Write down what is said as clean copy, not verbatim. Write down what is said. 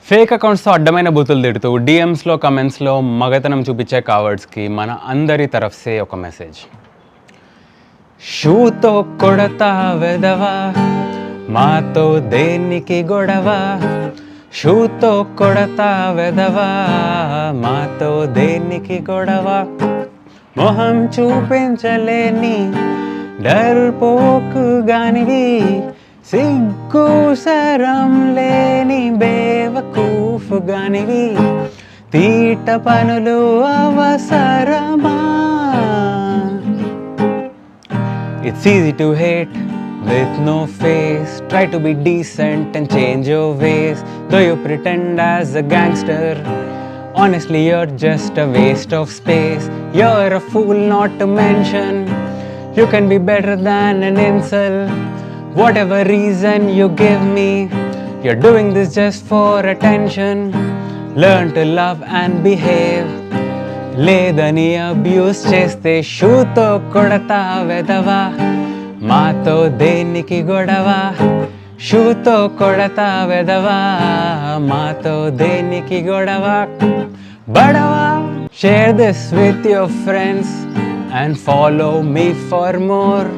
Fake అకౌంట్స్తో అడ్డమైన బూతులు తిడుతూ డిఎమ్స్లో కమెంట్స్లో మగతనం చూపించే కావర్డ్స్కి మన అందరి తరఫ్సే ఒక మెసేజ్. షూతో కొడతా వెదవా, మాతో దేనికి గొడవ. షూతో కొడతా వెదవా, మాతో దేనికి గొడవ. మొహం చూపించలేని డర్పోకు గానివి, సిగ్గు సరం లేని బేవకూఫ్ గానివి. తీట పనులు అవసరమా? It's easy to hate with no face. Try to be decent and change your ways. Though you pretend as a gangster, honestly you're just a waste of space. You're a fool not to mention you can be better than an incel. Whatever reason you give me, you're doing this just for attention. Learn to love and behave. లేదని abuse చేస్తే షూతో కొడతా వెదవా, మాతో దేనికి గొడవ. షూతో కొడతా వెదవా, మాతో దేనికి గొడవ. బడవా. Share this with your friends and follow me for more.